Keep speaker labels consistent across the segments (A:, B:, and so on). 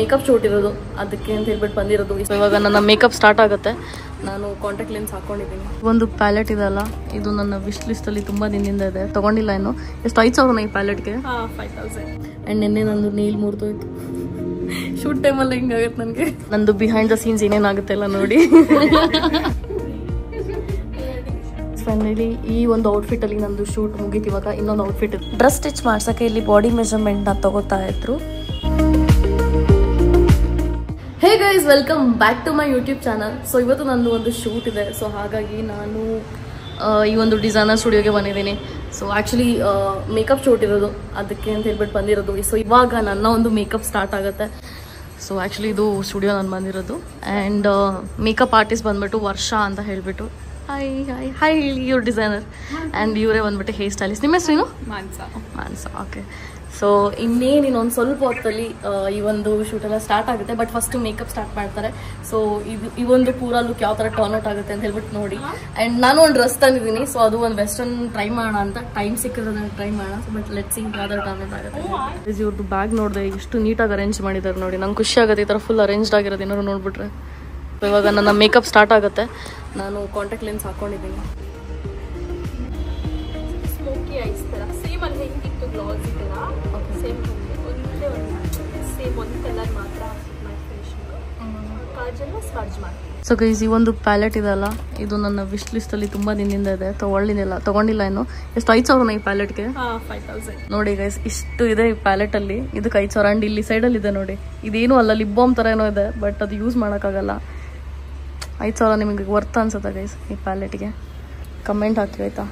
A: Makeup shoot ಇರೋದು, ಅದಕ್ಕೆ ಅಂತ ಹೇಳ್ಬಿಟ್ಟು ಬಂದಿರೋದು. ಇವಾಗ ನನ್ನ ಮೇಕಪ್ ಸ್ಟಾರ್ಟ್ ಆಗುತ್ತೆ. ನಾನು ಕಾಂಟ್ಯಾಕ್ಟ್ ಲೆನ್ಸ್ ಹಾಕೊಂಡಿದ್ದೀನಿ. ಒಂದು ಪ್ಯಾಲೆಟ್ ಇದೆಲ್ಲ, ಇದು ನನ್ನ ವಿಶ್ ಲಿಸ್ಟಲ್ಲಿ ತುಂಬ ದಿನದಿಂದ ಇದೆ, ತೊಗೊಂಡಿಲ್ಲ ಇನ್ನು. ಎಷ್ಟು 5,000 ಈ ಪ್ಯಾಲೆಟ್ಗೆ? 5,000. ಆ್ಯಂಡ್ ನಿನ್ನೆ ನಂದು ನೀಲ್ ಮುರಿದೋಯ್ತು. ಶೂಟ್ ಟೈಮಲ್ಲಿ ಹಿಂಗಾಗುತ್ತೆ ನನಗೆ. ನಂದು ಬಿಹೈಂಡ್ ದ ಸೀನ್ಸ್ ಏನೇನಾಗುತ್ತೆ ಎಲ್ಲ ನೋಡಿ. ಫೈನಲಿ ಈ ಒಂದು ಔಟ್ಫಿಟ್ ಅಲ್ಲಿ ನಂದು ಶೂಟ್ ಮುಗೀತು. ಇವಾಗ ಇನ್ನೊಂದು ಔಟ್ಫಿಟ್ ಇದೆ. ಡ್ರೆಸ್ ಸ್ಟಿಚ್ ಮಾಡ್ಸಕ್ಕೆ ಇಲ್ಲಿ ಬಾಡಿ ಮೆಜರ್ಮೆಂಟ್ ನ ತಗೋತಾ ಇದ್ರು. Hey guys, welcome back to my YouTube channel. So ಇವತ್ತು ನಂದು ಒಂದು ಶೂಟ್ ಇದೆ. ಸೊ ಹಾಗಾಗಿ ನಾನು ಈ ಒಂದು ಡಿಸೈನರ್ ಸ್ಟುಡಿಯೋಗೆ ಬಂದಿದ್ದೀನಿ. ಸೊ ಆ್ಯಕ್ಚುಲಿ ಮೇಕಪ್ ಶೂಟ್ ಇರೋದು, ಅದಕ್ಕೆ ಅಂತ ಹೇಳ್ಬಿಟ್ಟು ಬಂದಿರೋದು. ಸೊ ಇವಾಗ ನನ್ನ ಒಂದು ಮೇಕಪ್ ಸ್ಟಾರ್ಟ್ ಆಗುತ್ತೆ. ಸೊ ಆ್ಯಕ್ಚುಲಿ ಇದು ಸ್ಟುಡಿಯೋ ನಾನು ಬಂದಿರೋದು. ಆ್ಯಂಡ್ ಮೇಕಪ್ ಆರ್ಟಿಸ್ಟ್ ಬಂದ್ಬಿಟ್ಟು ವರ್ಷ ಅಂತ ಹೇಳ್ಬಿಟ್ಟು. ಹಾಯ್ ಹಾಯ್ ಹಾಯ್, ಇವ್ರ ಡಿಸೈನರ್. ಆ್ಯಂಡ್ ಇವರೇ ಬಂದ್ಬಿಟ್ಟು ಹೇರ್ ಸ್ಟೈಲಿಸ್ಟ್. ನಿಮ್ಮ ಹೆಸರೇನು? ಮಾನ್ಸಾ. ಓಕೆ. ಸೊ ಇನ್ನೇನು ಇನ್ನೊಂದು ಸ್ವಲ್ಪ ಹೊತ್ತಲ್ಲಿ ಈ ಒಂದು ಶೂಟೆಲ್ಲ ಸ್ಟಾರ್ಟ್ ಆಗುತ್ತೆ. ಬಟ್ ಫಸ್ಟು ಮೇಕಪ್ ಸ್ಟಾರ್ಟ್ ಮಾಡ್ತಾರೆ. ಸೊ ಈ ಒಂದು ಪೂರಾ ಲುಕ್ ಯಾವ ಥರ ಟರ್ನ್ ಔಟ್ ಆಗುತ್ತೆ ಅಂತ ಹೇಳ್ಬಿಟ್ಟು ನೋಡಿ. ಆ್ಯಂಡ್ ನಾನು ಒಂದು ಡ್ರೆಸ್ ತಂದಿದ್ದೀನಿ. ಸೊ ಅದು ಒಂದು ವೆಸ್ಟರ್ನ್ ಟ್ರೈ ಮಾಡೋಣ ಅಂತ, ಟೈಮ್ ಸಿಕ್ಕಿದ್ರೆ ಟ್ರೈ ಮಾಡೋಣ. ಸೊ ಬಟ್ ಲೆಟ್ಸ್ ಸಿ ಯಾವ ಥರ ಟರ್ನ್ ಔಟ್ ಆಗುತ್ತೆ. ಇವ್ರದ್ದು ಬ್ಯಾಗ್ ನೋಡಿದೆ, ಎಷ್ಟು ನೀಟಾಗಿ ಅರೇಂಜ್ ಮಾಡಿದ್ದಾರೆ ನೋಡಿ. ನಂಗೆ ಖುಷಿ ಆಗುತ್ತೆ ಈ ಥರ ಫುಲ್ ಅರೇಂಜ್ಡ್ ಆಗಿರೋದು ಏನಾದ್ರು ನೋಡ್ಬಿಟ್ರೆ. ಇವಾಗ ನನ್ನ ಮೇಕಪ್ ಸ್ಟಾರ್ಟ್ ಆಗುತ್ತೆ. ನಾನು ಕಾಂಟ್ಯಾಕ್ಟ್ ಲೆನ್ಸ್ ಹಾಕೊಂಡಿದ್ದೀನಿ.
B: ಸ್ಮೋಕಿ ಐಸ್ ತರ ಸೇಮ್ ಅಲ್ಲಿ ಹೆಂಗಿತ್ತು ಗ್ಲಾಸ್ ತರ ಸೇಮ್ ಒಂದು ಕಲರ್ ಮಾತ್ರ ಕಾಜಲ್ನ ಸ್ಪರ್ಜ್ ಮಾಡಿ.
A: ಸೊ ಗೈಸ್, ಈ ಒಂದು ಪ್ಯಾಲೆಟ್ ಇದೆಲ್ಲ, ಇದು ನನ್ನ ವಿಶ್ ಲಿಸ್ಟಲ್ಲಿ ತುಂಬ ದಿನದಿಂದ ಇದೆ, ತೊಗೊಂಡಿಲ್ಲ ಇನ್ನು. ಎಷ್ಟು 5,000 ಈ ಪ್ಯಾಲೆಟ್ಗೆ?
B: 5,000.
A: ನೋಡಿ ಗೈಸ್, ಇಷ್ಟು ಇದೆ ಈ ಪ್ಯಾಲೆಟಲ್ಲಿ. ಇದಕ್ಕೆ 5,000. ಆ್ಯಂಡ್ ಇಲ್ಲಿ ಸೈಡಲ್ಲಿ ಇದೆ ನೋಡಿ, ಇದೇನು ಅಲ್ಲ, ಲಿಪ್ ಬಾಮ್ ಥರ ಏನೋ ಇದೆ, ಬಟ್ ಅದು ಯೂಸ್ ಮಾಡೋಕ್ಕಾಗಲ್ಲ. 5,000 ನಿಮಗೆ ವರ್ತ್ ಅನ್ಸುತ್ತೆ ಗೈಸ್ ಈ ಪ್ಯಾಲೆಟ್ಗೆ? ಕಮೆಂಟ್ ಹಾಕಿ ಆಯಿತಾ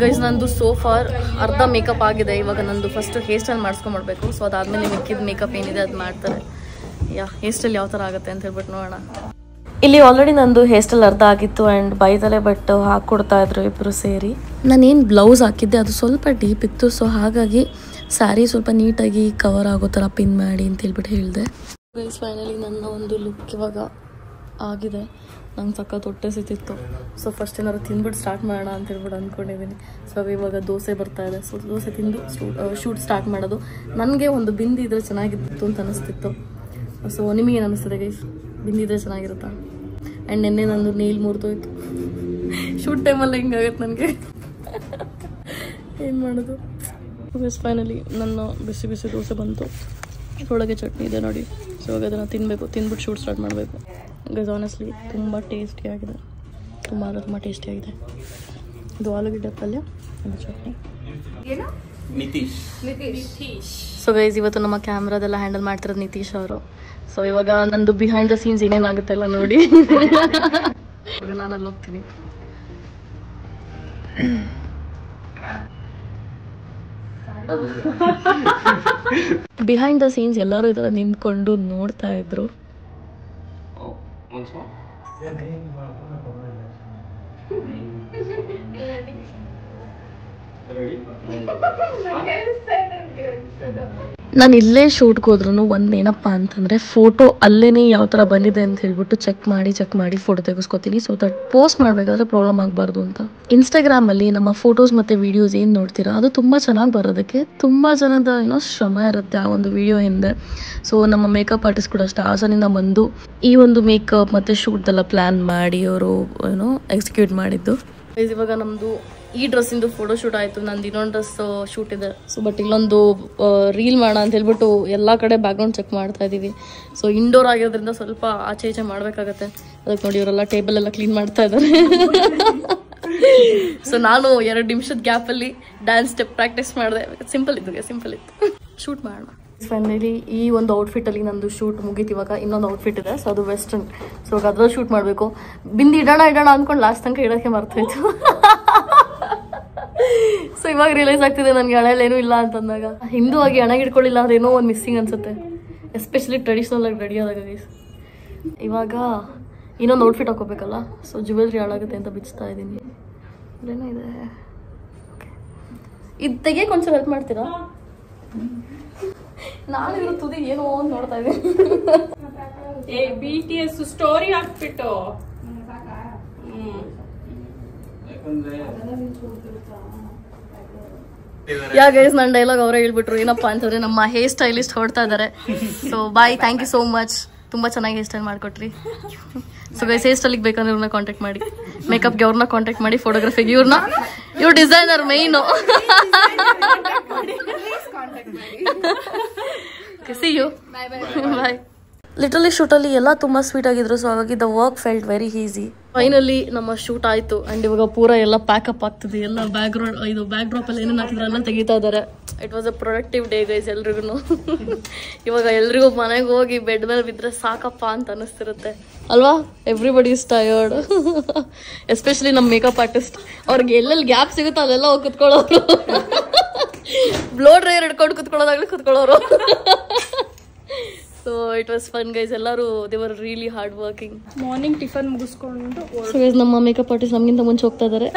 A: ಗೈಸ್. ನಂದು ಸೋಫಾರ್ ಅರ್ಧ ಮೇಕಪ್ ಆಗಿದೆ. ಇವಾಗ ನಂದು ಫಸ್ಟ್ ಹೇರ್ ಸ್ಟೈಲ್ ಮಾಡಿಸ್ಕೊಂಡ್ಬಿಡ್ಬೇಕು. ಸೊ ಅದಾದಮೇಲೆ ಮಿಕ್ಕಿದ ಮೇಕಪ್ ಏನಿದೆ ಅದು ಮಾಡ್ತಾರೆ. ಹೇರ್ ಸ್ಟೈಲ್ ಯಾವ ಥರ ಆಗುತ್ತೆ ಅಂತ ಹೇಳ್ಬಿಟ್ಟು ನೋಡೋಣ. ಇಲ್ಲಿ ಆಲ್ರೆಡಿ ನಂದು ಹೇರ್ ಸ್ಟೈಲ್ ಅರ್ಧ ಆಗಿತ್ತು. ಆ್ಯಂಡ್ ಬೈದಲೆ ಬಟ್ ಹಾಕ್ಕೊಡ್ತಾ ಇದ್ರು ಇಬ್ಬರು ಸೇರಿ. ನಾನೇನು ಬ್ಲೌಸ್ ಹಾಕಿದ್ದೆ ಅದು ಸ್ವಲ್ಪ ಡೀಪ್ ಇತ್ತು. ಸೊ ಹಾಗಾಗಿ ಸ್ಯಾರಿ ಸ್ವಲ್ಪ ನೀಟಾಗಿ ಕವರ್ ಆಗೋ ಥರ ಪಿನ್ ಮಾಡಿ ಅಂತ ಹೇಳ್ಬಿಟ್ಟು ಹೇಳಿದೆ. ಗೈಸ್ ಫೈನಲಿ ನನ್ನ ಒಂದು ಲುಕ್ ಇವಾಗ ಆಗಿದೆ. ನಂಗೆ ಸಖತ್ ಹೊಟ್ಟೆ ಸಿಕ್ತಿತ್ತು. ಸೊ ಫಸ್ಟ್ ಏನಾದ್ರು ತಿಂದ್ಬಿಟ್ಟು ಸ್ಟಾರ್ಟ್ ಮಾಡೋಣ ಅಂತ ಹೇಳ್ಬಿಟ್ಟು ಅಂದ್ಕೊಂಡಿದ್ದೀನಿ. ಸೊ ಇವಾಗ ದೋಸೆ ಬರ್ತಾ ಇದೆ. ಸೊ ದೋಸೆ ತಿಂದು ಶೂಟ್ ಸ್ಟಾರ್ಟ್ ಮಾಡೋದು. ನನಗೆ ಒಂದು ಬಿಂದಿದ್ರೆ ಚೆನ್ನಾಗಿತ್ತು ಅಂತ ಅನಿಸ್ತಿತ್ತು. ಸೊ ನಿಮಗೇನು ಅನಿಸ್ತದೆ ಗೈಸ್? ಬಿಂದಿದ್ರೆ ಚೆನ್ನಾಗಿರುತ್ತಾ? ಆ್ಯಂಡ್ ನಿನ್ನೆ ನಂದು ನೀಲ್ ಮುರಿದೋಯ್ತು. ಶೂಟ್ ಟೈಮಲ್ಲಿ ಹಿಂಗಾಗತ್ತೆ ನನಗೆ. ಏನು ಮಾಡೋದು? ಗೈಸ್ ಫೈನಲಿ ನನ್ನ ಬಿಸಿ ಬಿಸಿ ದೋಸೆ ಬಂತು. ಒಳಗೆ ಚಟ್ನಿ ಇದೆ ನೋಡಿ. ಸೊ ಇವಾಗ ಅದನ್ನು ತಿನ್ನಬೇಕು, ತಿಂದ್ಬಿಟ್ಟು ಶೂಟ್ ಸ್ಟಾರ್ಟ್ ಮಾಡಬೇಕು. ಗೈಸ್ ಆನೆಸ್ಟ್ಲಿ ತುಂಬ ಟೇಸ್ಟಿಯಾಗಿದೆ, ತುಂಬ ಟೇಸ್ಟಿಯಾಗಿದೆ. ಇದು ಆಲೂಗಡ್ಡೆ ಪಲ್ಯ, ಒಂದು ಚಟ್ನಿ. ನಿತೀಶ್. ಸೊ ಗೈಸ್ ಇವತ್ತು ನಮ್ಮ ಕ್ಯಾಮ್ರಾದೆಲ್ಲ ಹ್ಯಾಂಡಲ್ ಮಾಡ್ತಿರೋದು ನಿತೀಶ್ ಅವರು. ಸೊ ಇವಾಗ ನಂದು ಬಿಹೈಂಡ್ ದ ಸೀನ್ಸ್ ಏನೇನಾಗುತ್ತೆ ಎಲ್ಲ ನೋಡಿ. ಇವಾಗ ನಾನು ಅಲ್ಲಿ ಹೋಗ್ತೀನಿ. ಬಿಹೈಂಡ್ ದ ಸೀನ್ಸ್ ಎಲ್ಲರೂ ಈ ಥರ ನಿಂತ್ಕೊಂಡು ನೋಡ್ತಾ ಇದ್ರು. ನಾನು ಇಲ್ಲೇ ಶೂಟ್ಗೆ ಹೋದ್ರೂ ಒಂದು ಏನಪ್ಪ ಅಂತಂದರೆ ಫೋಟೋ ಅಲ್ಲೇ ಯಾವ ಥರ ಬಂದಿದೆ ಅಂತ ಹೇಳ್ಬಿಟ್ಟು ಚೆಕ್ ಮಾಡಿ ಫೋಟೋ ತೆಗೆಸ್ಕೊತೀನಿ. ಸೊ ದಟ್ ಪೋಸ್ಟ್ ಮಾಡಬೇಕಾದ್ರೆ ಪ್ರಾಬ್ಲಮ್ ಆಗಬಾರ್ದು ಅಂತ. ಇನ್ಸ್ಟಾಗ್ರಾಮಲ್ಲಿ ನಮ್ಮ ಫೋಟೋಸ್ ಮತ್ತು ವೀಡಿಯೋಸ್ ಏನು ನೋಡ್ತೀರಾ ಅದು ತುಂಬ ಚೆನ್ನಾಗಿ ಬರೋದಕ್ಕೆ ತುಂಬ ಜನದ ಶ್ರಮ ಇರುತ್ತೆ ಆ ಒಂದು ವಿಡಿಯೋ ಹಿಂದೆ. ಸೊ ನಮ್ಮ ಮೇಕಪ್ ಆರ್ಟಿಸ್ಟ್ ಕೂಡ ಅಷ್ಟೇ ಹಾಸನಿಂದ ಬಂದು ಈ ಒಂದು ಮೇಕಪ್ ಮತ್ತು ಶೂಟ್ದೆಲ್ಲ ಪ್ಲ್ಯಾನ್ ಮಾಡಿ ಅವರು ಎಕ್ಸಿಕ್ಯೂಟ್ ಮಾಡಿದ್ದು. ಇವಾಗ ನಮ್ಮದು ಈ ಡ್ರೆಸ್ಸಿಂದು ಫೋಟೋ ಶೂಟ್ ಆಯಿತು. ನಂದು ಇನ್ನೊಂದು ಡ್ರೆಸ್ ಶೂಟ್ ಇದೆ. ಸೊ ಬಟ್ ಇಲ್ಲೊಂದು ರೀಲ್ ಮಾಡೋಣ ಅಂತ ಹೇಳ್ಬಿಟ್ಟು ಎಲ್ಲ ಕಡೆ ಬ್ಯಾಕ್ಗ್ರೌಂಡ್ ಚೆಕ್ ಮಾಡ್ತಾ ಇದ್ದೀವಿ. ಸೊ ಇಂಡೋರ್ ಆಗಿರೋದ್ರಿಂದ ಸ್ವಲ್ಪ ಆಚೆ ಈಚೆ ಮಾಡಬೇಕಾಗತ್ತೆ. ಅದಕ್ಕೆ ನೋಡಿ ಇವರೆಲ್ಲ ಟೇಬಲ್ ಎಲ್ಲ ಕ್ಲೀನ್ ಮಾಡ್ತಾ ಇದ್ದಾರೆ. ಸೊ ನಾನು 2 ನಿಮಿಷದ ಗ್ಯಾಪಲ್ಲಿ ಡ್ಯಾನ್ಸ್ ಸ್ಟೆಪ್ ಪ್ರಾಕ್ಟೀಸ್ ಮಾಡಿದೆ. ಸಿಂಪಲ್ ಇತ್ತು. ಶೂಟ್ ಮಾಡೋಣ. ಫೈನಲಿ ಈ ಒಂದು ಔಟ್ಫಿಟ್ಟಲ್ಲಿ ನಂದು ಶೂಟ್ ಮುಗೀತು. ಇವಾಗ ಇನ್ನೊಂದು ಔಟ್ಫಿಟ್ ಇದೆ. ಸೊ ಅದು ವೆಸ್ಟರ್ನ್. ಸೊ ಇವಾಗ ಅದ್ರಲ್ಲಿ ಶೂಟ್ ಮಾಡಬೇಕು. ಬಿಂದಿ ಇಡೋಣ ಅಂದ್ಕೊಂಡು ಲಾಸ್ಟ್ ತನಕ ಇಡೋಕ್ಕೆ ಮರ್ತೋಯ್ತು. ಸೊ ಇವಾಗ ರಿಯಲೈಸ್ ಆಗ್ತಿದೆ ನನಗೆ ಹಣೆಲ್ಲೇನೂ ಇಲ್ಲ ಅಂತಂದಾಗ. ಹಿಂದೂ ಆಗಿ ಹಣೆಗೆ ಇಟ್ಕೊಳ್ಳಿಲ್ಲ ಅಂದ್ರೆ ಏನೋ ಒಂದು ಮಿಸ್ಸಿಂಗ್ ಅನ್ಸುತ್ತೆ, ಎಸ್ಪೆಷಲಿ ಟ್ರೆಡಿಷ್ನಲ್ ಆಗಿ ರೆಡಿ ಆದಾಗ ಗೈಸ್. ಇವಾಗ ಇನ್ನೊಂದು ಔಟ್ಫಿಟ್ ಹಾಕೋಬೇಕಲ್ಲ. ಸೊ ಜ್ಯುವೆಲ್ರಿ ಹಾಳಾಗುತ್ತೆ ಅಂತ ಬಿಚ್ತಾ ಇದ್ದೀನಿ. ಏನೋ ಇದೆ, ಓಕೆ ಇದು ತೆಗಿಯಕ್ಕೆ ಒಂಚೂರು ಹೆಲ್ಪ್ ಮಾಡ್ತೀರಾ? ನಾನು ಇರೋ ತುದಿ ಏನೋ ಅಂತ ನೋಡ್ತಾ ಇದ್ದೀನಿ.
B: BTS ಸ್ಟೋರಿ ಹಾಕ್ಬಿಟ್ಟು
A: ಯಾ ಗೈಸ್ ನನ್ನ ಡೈಲಾಗ್ ಅವರೇ ಹೇಳ್ಬಿಟ್ರು. ಏನಪ್ಪಾ ಅಂತಂದ್ರೆ ನಮ್ಮ ಹೇರ್ ಸ್ಟೈಲಿಸ್ಟ್ ಹೊಡ್ತಾ ಇದಾರೆ. So bye, thank you so much. ತುಂಬಾ ಚೆನ್ನಾಗಿ ಹೇರ್ ಸ್ಟೈಲ್ ಮಾಡ್ಕೊಟ್ರಿ. ಸೊ ಗೈಸ್ ಹೇರ್ ಸ್ಟೈಲಿಗೆ ಬೇಕಂದ್ರೆ ಇವ್ರನ್ನ ಕಾಂಟ್ಯಾಕ್ಟ್ ಮಾಡಿ, ಮೇಕಪ್ಗೆ ಅವ್ರನ್ನ ಕಾಂಟ್ಯಾಕ್ಟ್ ಮಾಡಿ, ಫೋಟೋಗ್ರಫಿಗೆ ಇವ್ರು designer Mainu. See you, bye. Literally ಶೂಟಲ್ಲಿ ಎಲ್ಲ ತುಂಬ ಸ್ವೀಟ್ ಆಗಿದ್ರು. ಸೊ ಹಾಗಾಗಿ the work felt very easy. Finally ನಮ್ಮ ಶೂಟ್ ಆಯಿತು. ಆ್ಯಂಡ್ ಇವಾಗ ಪೂರ ಎಲ್ಲ ಪ್ಯಾಕಪ್ ಆಗ್ತದೆ. ಎಲ್ಲ ಬ್ಯಾಕ್ ಡ್ರಾಪ್ ಅಲ್ಲಿ ಏನೇನು ಹಾಕಿದ್ರೆ ಎಲ್ಲ ತೆಗಿತಾ ಇದ್ದಾರೆ. It was a productive day guys ಎಲ್ರಿಗೂ. ಇವಾಗ ಎಲ್ರಿಗೂ ಮನೆಗೆ ಹೋಗಿ ಬೆಡ್ ಮೇಲೆ ಬಿದ್ದರೆ ಸಾಕಪ್ಪ ಅಂತ ಅನ್ನಿಸ್ತಿರುತ್ತೆ ಅಲ್ವಾ? ಎವ್ರಿಬಡಿ ಇಸ್ ಟಯರ್ಡ್, ಎಸ್ಪೆಷಲಿ ನಮ್ಮ ಮೇಕಪ್ ಆರ್ಟಿಸ್ಟ್. ಅವ್ರಿಗೆ ಎಲ್ಲೆಲ್ಲಿ ಗ್ಯಾಪ್ ಸಿಗುತ್ತೋ ಅಲ್ಲೆಲ್ಲ ಹೋಗಿ ಕುತ್ಕೊಳ್ಳೋರು. ಬ್ಲೋ ಡ್ರೈಯರ್ ಹಿಡ್ಕೊಂಡು ಕುತ್ಕೊಳ್ಳೋದಾಗ್ಲಿ ಕುತ್ಕೊಳ್ಳೋರು. So it was fun guys. ಎಲ್ಲರೂ they were really hard working.
B: Morning tiffin ಮುಗಿಸ್ಕೊಂಡು
A: ಸೊ ಗೈಸ್ ನಮ್ಮ ಮೇಕಪ್ ಆರ್ಟಿಸ್ಟ್ ನಮಗಿಂತ ಮುಂಚೆ ಹೋಗ್ತಾ ಇದ್ದಾರೆ.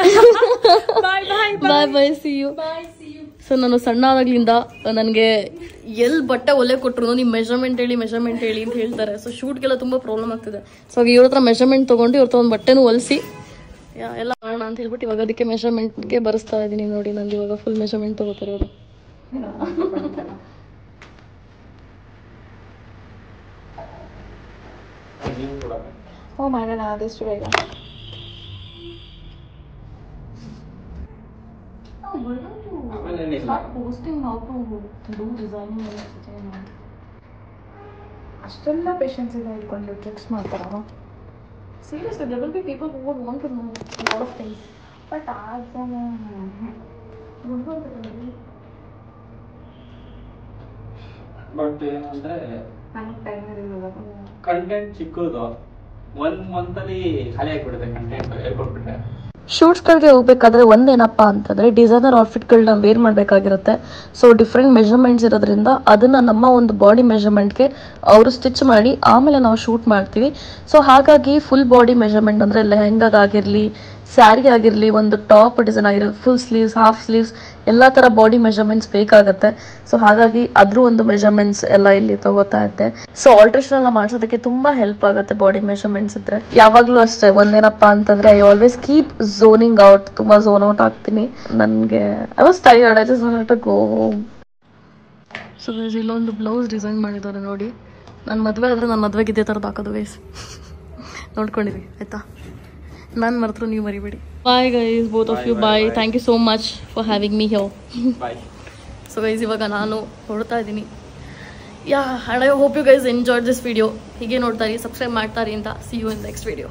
A: ಬಾಯ್, ಸಿ ಯು. ಸೊ ನಾನು ಸಣ್ಣ ಆದಾಗ್ಲಿಂದ ನನಗೆ ಎಲ್ಲಿ ಬಟ್ಟೆ ಒಲೆ ಕೊಟ್ಟರು ನೀವು ಮೆಷರ್ಮೆಂಟ್ ಹೇಳಿ ಅಂತ ಹೇಳ್ತಾರೆ. ಸೊ ಶೂಟ್ಗೆಲ್ಲ ತುಂಬ ಪ್ರಾಬ್ಲಮ್ ಆಗ್ತಿದೆ. ಸೊ ಇವ್ರ ಹತ್ರ ಮೆಷರ್ಮೆಂಟ್ ತೊಗೊಂಡು ಇವ್ರ ಒಂದು ಬಟ್ಟೆನೂ ಹೊಲಿಸಿ ಎಲ್ಲ ಮಾಡೋಣ ಅಂತ ಹೇಳ್ಬಿಟ್ಟು ಇವಾಗ ಅದಕ್ಕೆ ಮೆಷರ್ಮೆಂಟ್ಗೆ ಬರೆಸ್ತಾ ಇದ್ದೀನಿ. ನೋಡಿ ನಂದು ಇವಾಗ ಫುಲ್ ಮೆಷರ್ಮೆಂಟ್ ತೊಗೋತಾರೆ ಇವರು.
B: Oh my god, this is right. ಅಷ್ಟೆಲ್ಲ ಪೇಷನ್ಸ್ ಇದೆ ಇಟ್ಕೊಂಡು ಟ್ರಿಕ್ಸ್ ಮಾಡ್ತಾರ.
A: Seriously, there will be people who would want to know a lot of things.
B: But
C: but ಏನಂದ್ರೆ
B: ನನಗೆ ಟೈಮ್ ಇರಲಿಲ್ಲ.
C: ಕಂಟೆಂಟ್ ಚಿಕ್ಕದು, 1 ಮಂತಲ್ಲಿ ಖಾಲಿ ಆಗಿಬಿಡುತ್ತೆ ಕಂಟೆಂಟ್ ಹೇಳ್ಕೊಟ್ಬಿಟ್ರೆ.
A: ಶೂಟ್ಸ್ಗಳಿಗೆ ಹೋಗ್ಬೇಕಾದ್ರೆ ಒಂದೇನಪ್ಪ ಅಂತಂದರೆ ಡಿಸೈನರ್ ಔಟ್ಫಿಟ್ಗಳನ್ನ ವೇರ್ ಮಾಡಬೇಕಾಗಿರುತ್ತೆ. ಸೊ ಡಿಫ್ರೆಂಟ್ ಮೆಷರ್ಮೆಂಟ್ಸ್ ಇರೋದ್ರಿಂದ ಅದನ್ನು ನಮ್ಮ ಒಂದು ಬಾಡಿ ಮೆಷರ್ಮೆಂಟ್ಗೆ ಅವರು ಸ್ಟಿಚ್ ಮಾಡಿ ಆಮೇಲೆ ನಾವು ಶೂಟ್ ಮಾಡ್ತೀವಿ. ಸೊ ಹಾಗಾಗಿ ಫುಲ್ ಬಾಡಿ ಮೆಷರ್ಮೆಂಟ್ ಅಂದರೆ ಲೆಹೆಂಗಾಗಿರಲಿ, ಸ್ಯಾರಿ ಆಗಿರಲಿ, ಒಂದು ಟಾಪ್ ಡಿಸೈನ್ ಆಗಿರಲಿ, ಫುಲ್ ಸ್ಲೀವ್ಸ್, ಹಾಫ್ ಸ್ಲೀವ್ಸ್ ಎಲ್ಲ ಥರ ಬಾಡಿ ಮೆಷರ್ಮೆಂಟ್ಸ್ ಬೇಕಾಗುತ್ತೆ. ಸೊ ಹಾಗಾಗಿ ಅದ್ರ ಒಂದು ಮೆಷರ್ಮೆಂಟ್ಸ್ ಎಲ್ಲ ಇಲ್ಲಿ ತಗೋತಾ ಇದ್ದೆ. ಸೊ ಆಲ್ಟ್ರೇಷನ್ ಎಲ್ಲ ಮಾಡಿಸೋದಕ್ಕೆ ತುಂಬ ಹೆಲ್ಪ್ ಆಗುತ್ತೆ ಬಾಡಿ ಮೆಷರ್ಮೆಂಟ್ಸ್ ಇದ್ರೆ. ಯಾವಾಗಲೂ ಅಷ್ಟೇ ಒಂದೇನಪ್ಪ ಅಂತಂದರೆ I always keep zoning out. ತುಂಬ ಝೋನ್ ಔಟ್ ಆಗ್ತೀನಿ. ನನಗೆ I was tired, I just wanted to go home. So guys ಇಲ್ಲೊಂದು ಬ್ಲೌಸ್ ಡಿಸೈನ್ ಮಾಡಿದ್ದಾರೆ ನೋಡಿ. ನನ್ನ ಮದುವೆ ಆದರೆ ನನ್ನ ಮದುವೆಗೆ ಇದೇ ಥರದ್ದು ಹಾಕೋದು ಗೈಸ್. ನೋಡ್ಕೊಂಡಿರಿ ಆಯಿತಾ? ನಾನು ಮರೆತರು ನೀವು ಮರಿಬೇಡಿ. Bye guys, both of you bye. Thank you so much for having me here.
C: Bye.
A: So guys ಇವಾಗ ನಾನು ಹೊರಡ್ತಾ ಇದ್ದೀನಿ. Yeah, and I hope you guys enjoyed this video. ಹೀಗೆ ನೋಡ್ತಾ ಇರಿ, ಸಬ್ಸ್ಕ್ರೈಬ್ ಮಾಡ್ತಾ ಇರಿ ಅಂತ. See you in next video.